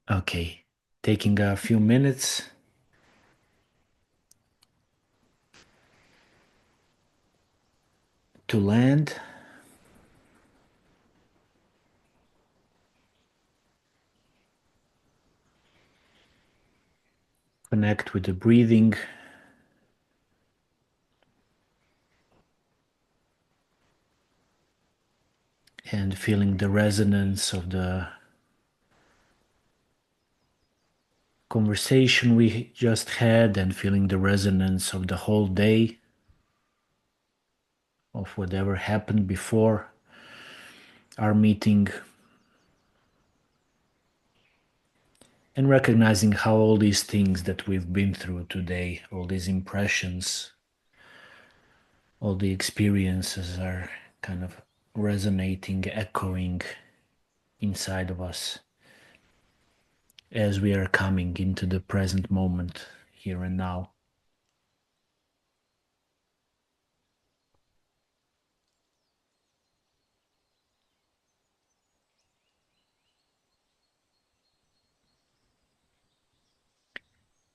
Okay, taking a few minutes to land. Connect with the breathing. And feeling the resonance of the conversation we just had, and feeling the resonance of the whole day, of whatever happened before our meeting, and recognizing how all these things that we've been through today, all these impressions, all the experiences are kind of resonating, echoing inside of us as we are coming into the present moment, here and now.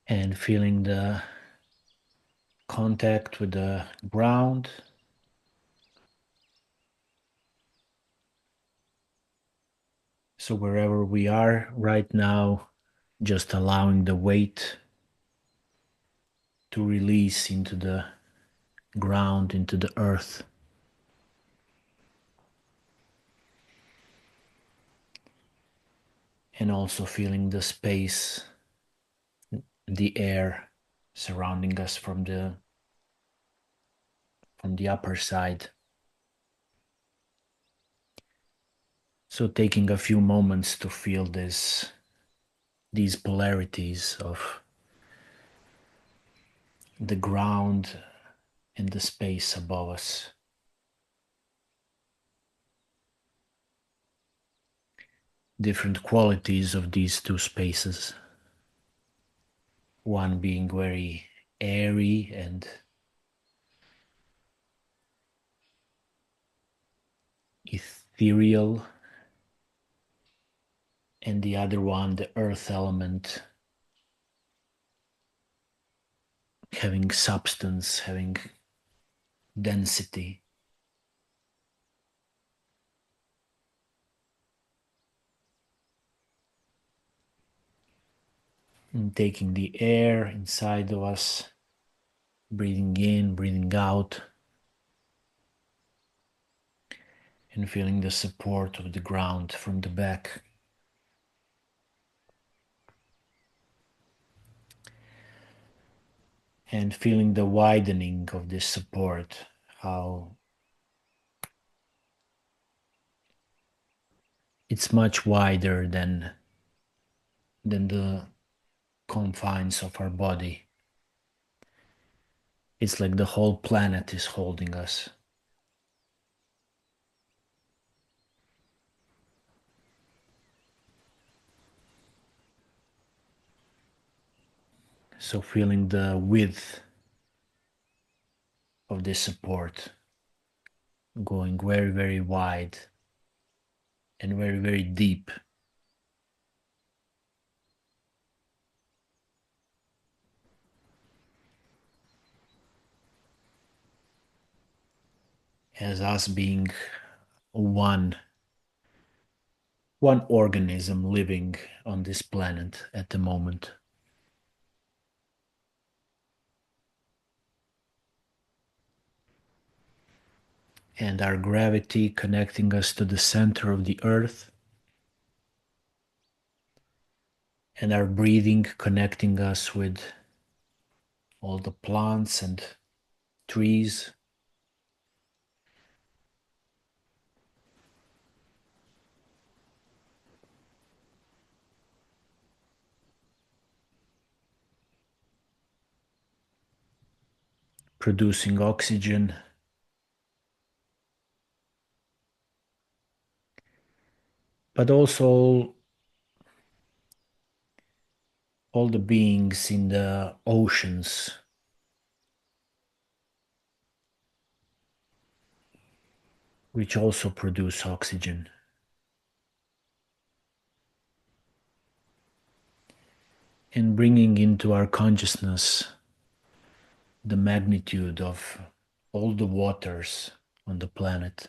And feeling the contact with the ground. So wherever we are right now, just allowing the weight to release into the ground, into the earth. And also feeling the space, the air surrounding us from the upper side. So taking a few moments to feel these polarities of the ground and the space above us. Different qualities of these two spaces. One being very airy and ethereal, and the other one, the earth element, having substance, having density. And taking the air inside of us, breathing in, breathing out, and feeling the support of the ground from the back. And feeling the widening of this support, how it's much wider than the confines of our body. It's like the whole planet is holding us. So feeling the width of this support going very, very wide and very, very deep. As us being one organism living on this planet at the moment. And our gravity connecting us to the center of the earth, and our breathing connecting us with all the plants and trees. Producing oxygen, but also all the beings in the oceans, which also produce oxygen. and bringing into our consciousness the magnitude of all the waters on the planet,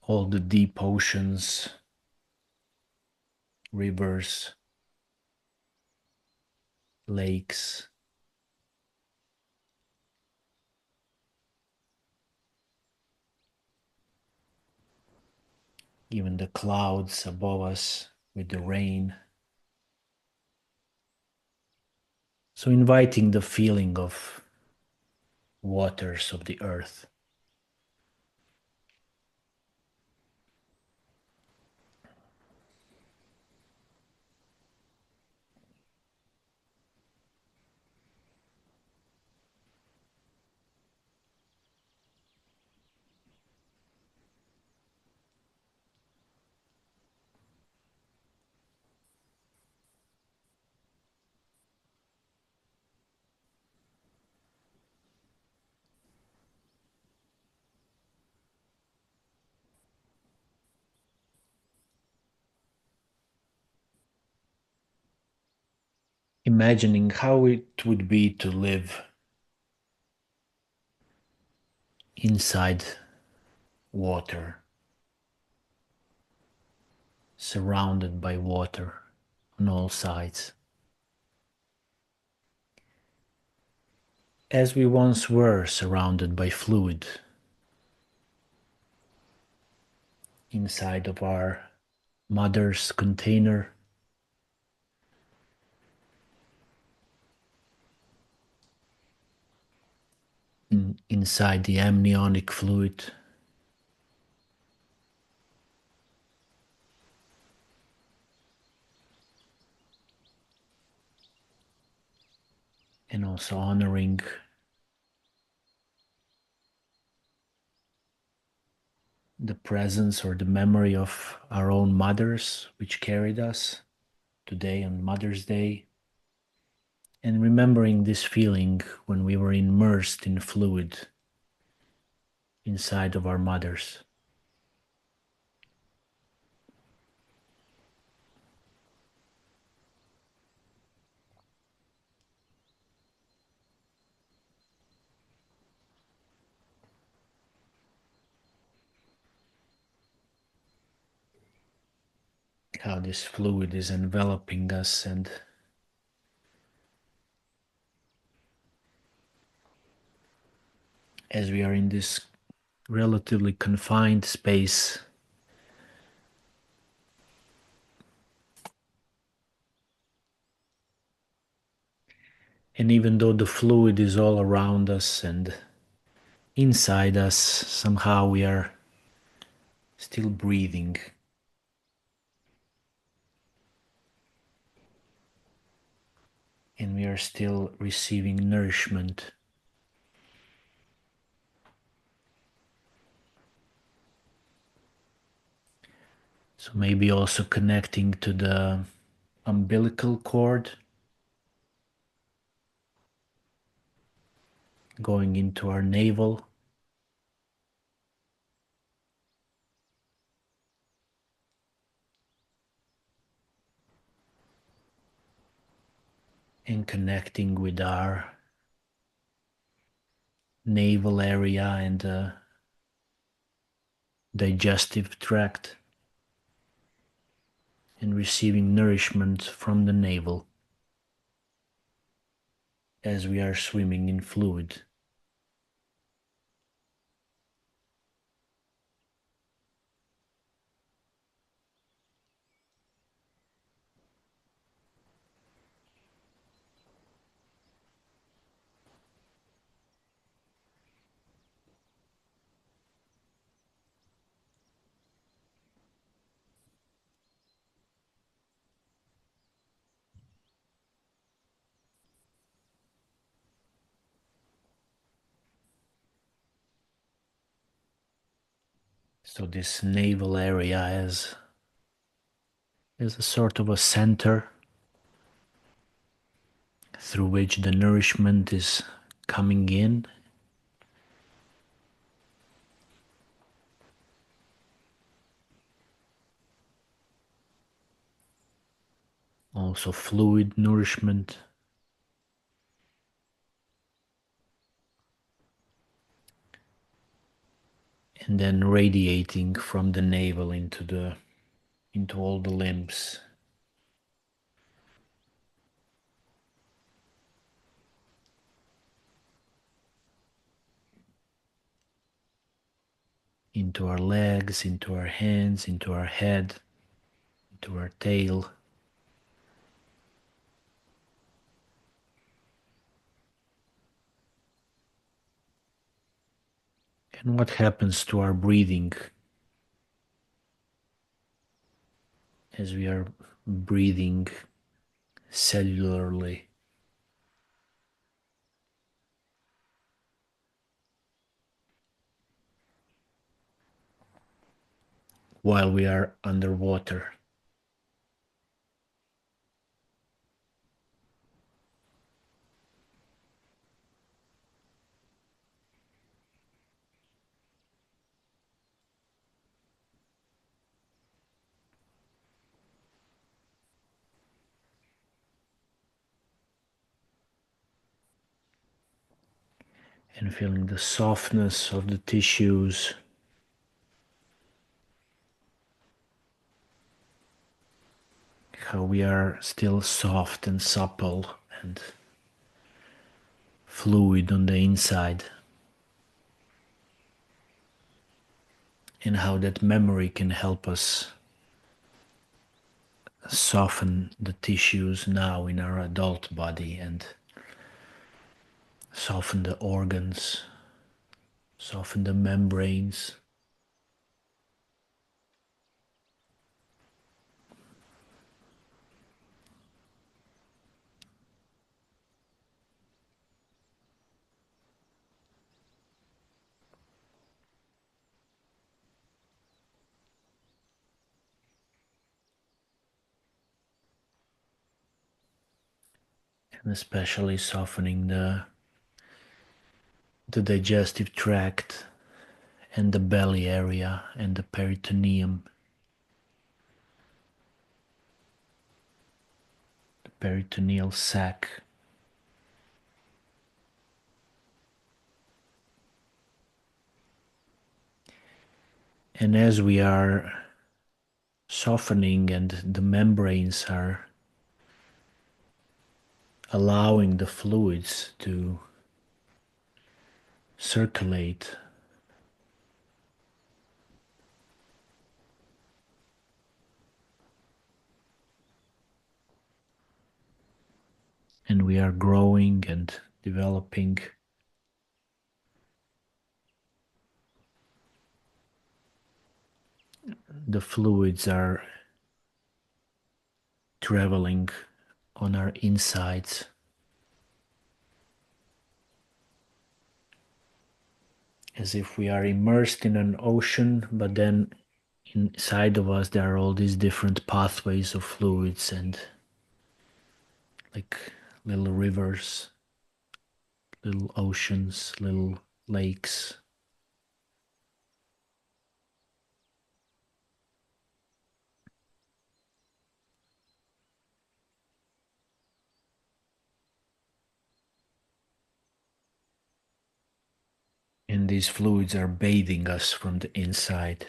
all the deep oceans, rivers, lakes, even the clouds above us with the rain. So, inviting the feeling of waters of the earth. Imagining how it would be to live inside water, surrounded by water on all sides, as we once were surrounded by fluid inside of our mother's container, inside the amniotic fluid, and also honoring the presence or the memory of our own mothers, which carried us today on Mother's Day, and remembering this feeling when we were immersed in fluid inside of our mothers. How this fluid is enveloping us, and as we are in this relatively confined space, and even though the fluid is all around us and inside us, somehow we are still breathing, and we are still receiving nourishment. So maybe also connecting to the umbilical cord, going into our navel, and connecting with our navel area and the digestive tract, and receiving nourishment from the navel as we are swimming in fluid. So this navel area is a sort of a center through which the nourishment is coming in, also fluid nourishment, and then radiating from the navel into all the limbs, into our legs, into our hands, into our head, into our tail. And what happens to our breathing as we are breathing cellularly while we are underwater. And feeling the softness of the tissues, how we are still soft and supple and fluid on the inside, and how that memory can help us soften the tissues now in our adult body and soften the organs, soften the membranes. And especially softening the digestive tract and the belly area and the peritoneum, the peritoneal sac. And as we are softening and the membranes are allowing the fluids to circulate, and we are growing and developing, the fluids are traveling on our insides as if we are immersed in an ocean, but then inside of us there are all these different pathways of fluids and like little rivers, little oceans, little lakes. And these fluids are bathing us from the inside.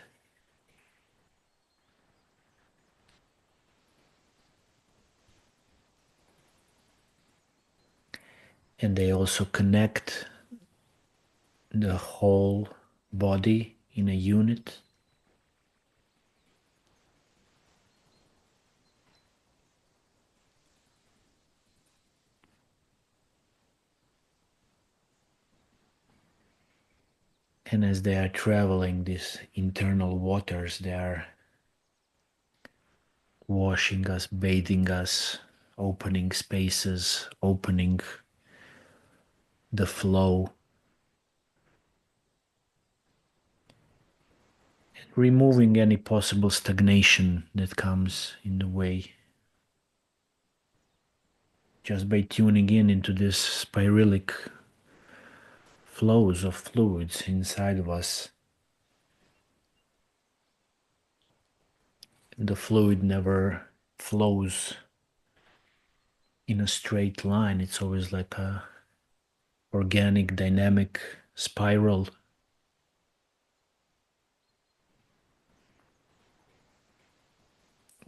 And they also connect the whole body in a unit. And as they are traveling these internal waters, they are washing us, bathing us, opening spaces, opening the flow, removing any possible stagnation that comes in the way. Just by tuning in into this spiralic flows of fluids inside of us, the fluid never flows in a straight line. It's always like a organic, dynamic spiral.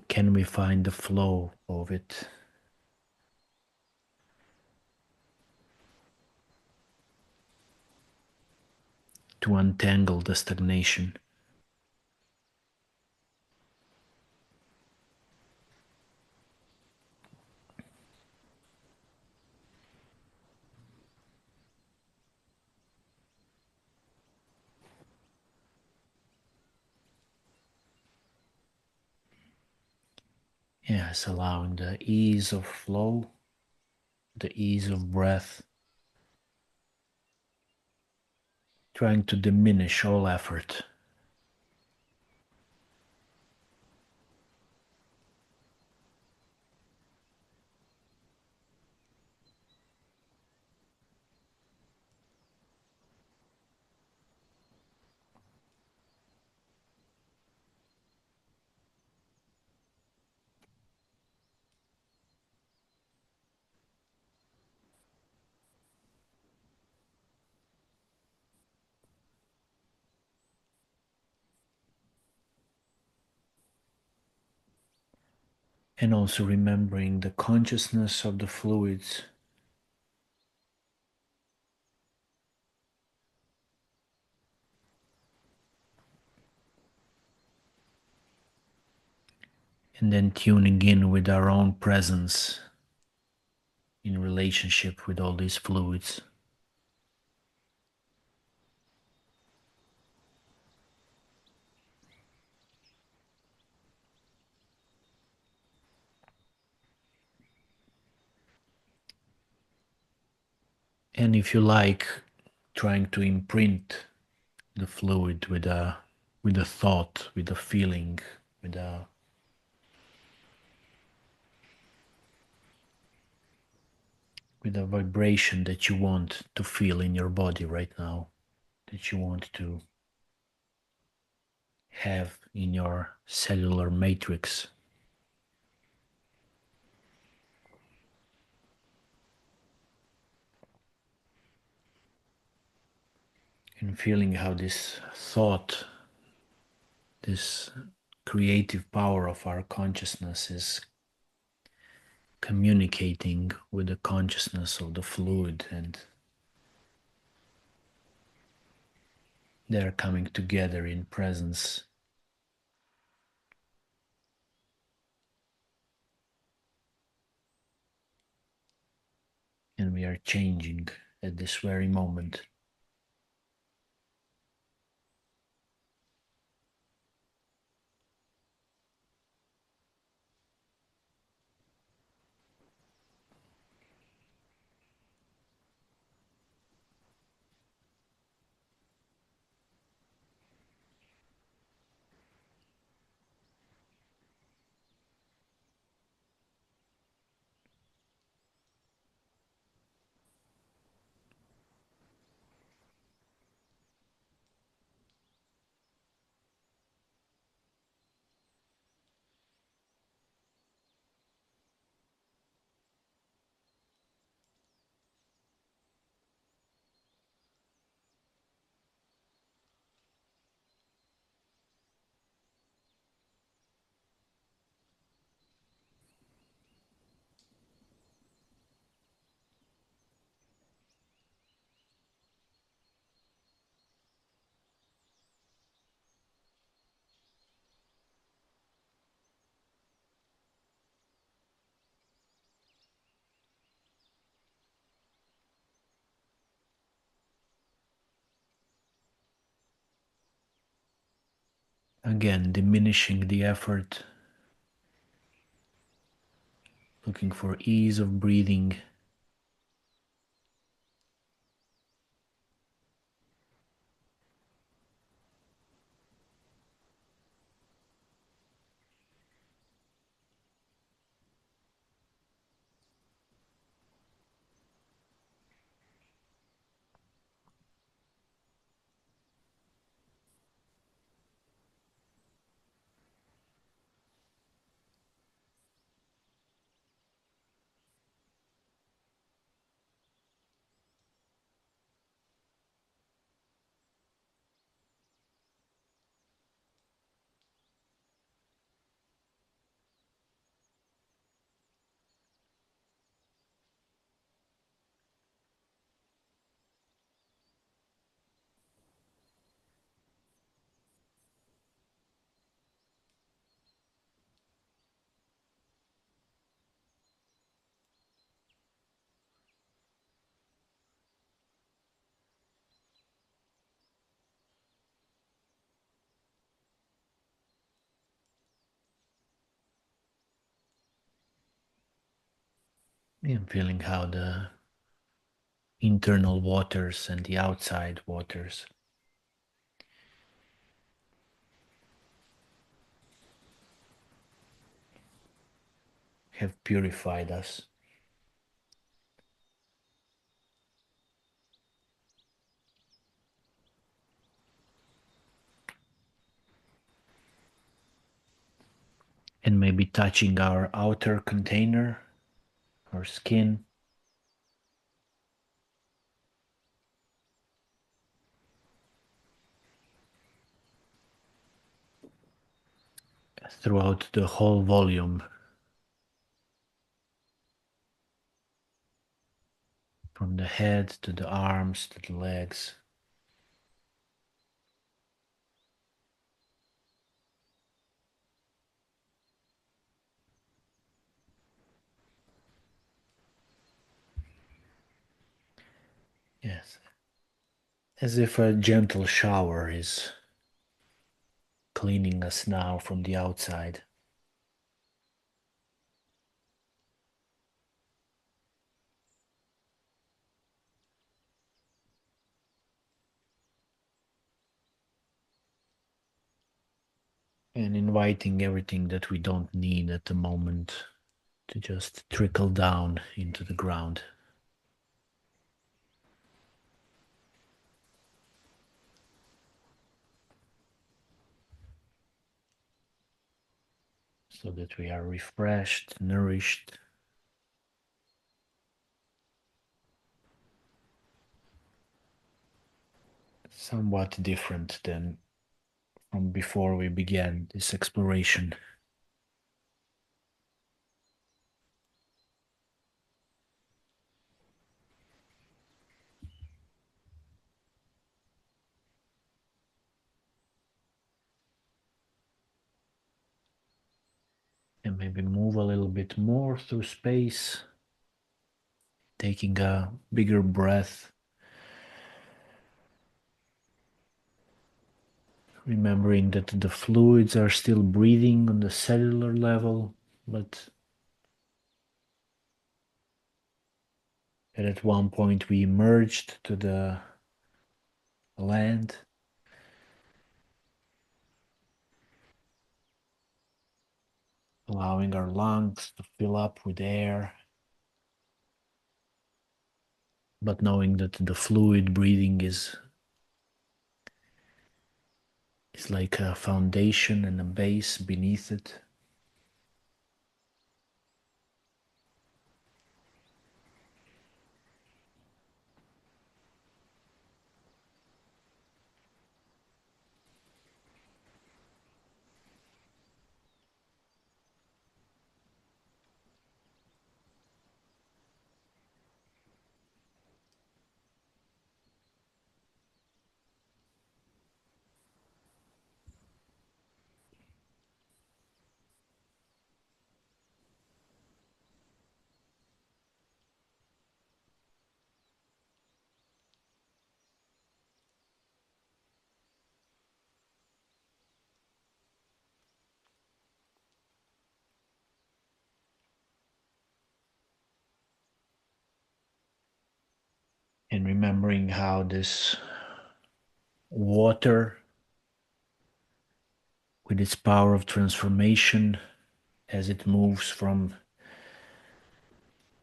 Can we find the flow of it to untangle the stagnation? Yes, allowing the ease of flow, the ease of breath, trying to diminish all effort. And also remembering the consciousness of the fluids, and then tuning in with our own presence in relationship with all these fluids. And if you like, trying to imprint the fluid with a thought, with a feeling, with a vibration that you want to feel in your body right now, that you want to have in your cellular matrix, and feeling how this thought, this creative power of our consciousness is communicating with the consciousness of the fluid, and they're coming together in presence, and we are changing at this very moment. Again, diminishing the effort, looking for ease of breathing, And feeling how the internal waters and the outside waters have purified us. And maybe touching our outer container, our skin, throughout the whole volume, from the head to the arms to the legs. Yes, as if a gentle shower is cleaning us now from the outside. And inviting everything that we don't need at the moment to just trickle down into the ground. So that we are refreshed, nourished, somewhat different than from before we began this exploration. And maybe move a little bit more through space, taking a bigger breath, remembering that the fluids are still breathing on the cellular level, but that at one point we emerged to the land, allowing our lungs to fill up with air, but knowing that the fluid breathing is like a foundation and a base beneath it. And remembering how this water, with its power of transformation, as it moves from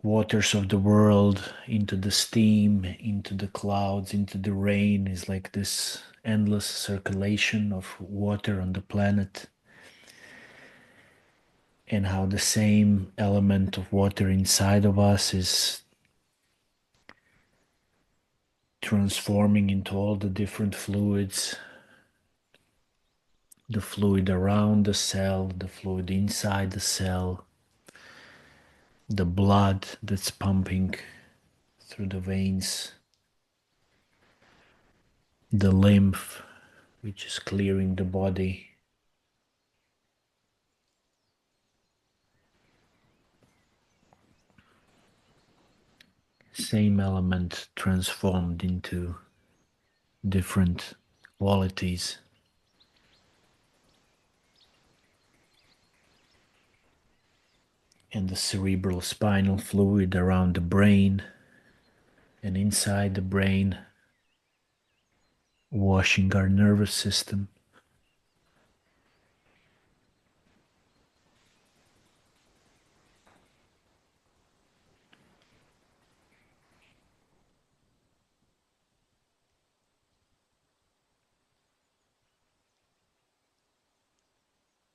waters of the world into the steam, into the clouds, into the rain, is like this endless circulation of water on the planet. And how the same element of water inside of us is transforming into all the different fluids, the fluid around the cell, the fluid inside the cell, the blood that's pumping through the veins, the lymph which is clearing the body. Same element transformed into different qualities. and the cerebral spinal fluid around the brain and inside the brain, washing our nervous system.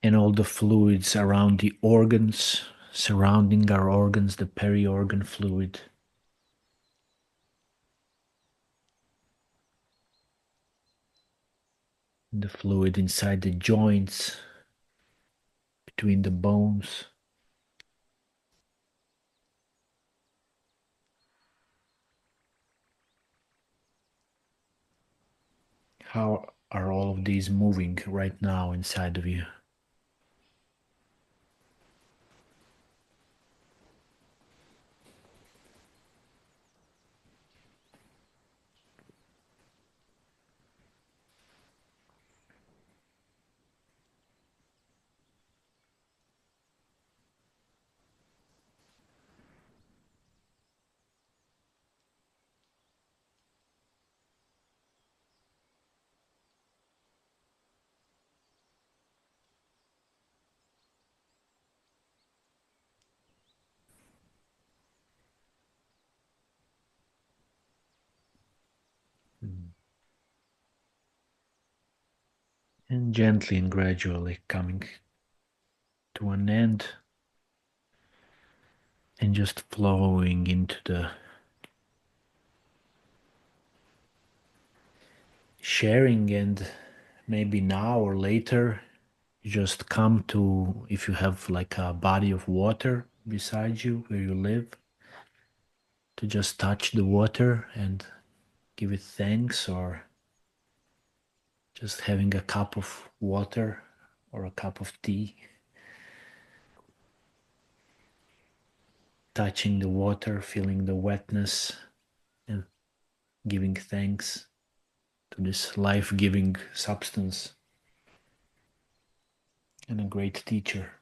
And all the fluids around the organs, surrounding our organs, the peri-organ fluid, the fluid inside the joints, between the bones. How are all of these moving right now inside of you? Mm. And gently and gradually coming to an end and just flowing into the sharing. And maybe now or later you just come to, if you have like a body of water beside you where you live, to just touch the water and give it thanks, or just having a cup of water or a cup of tea, touching the water, feeling the wetness, and giving thanks to this life giving substance and a great teacher.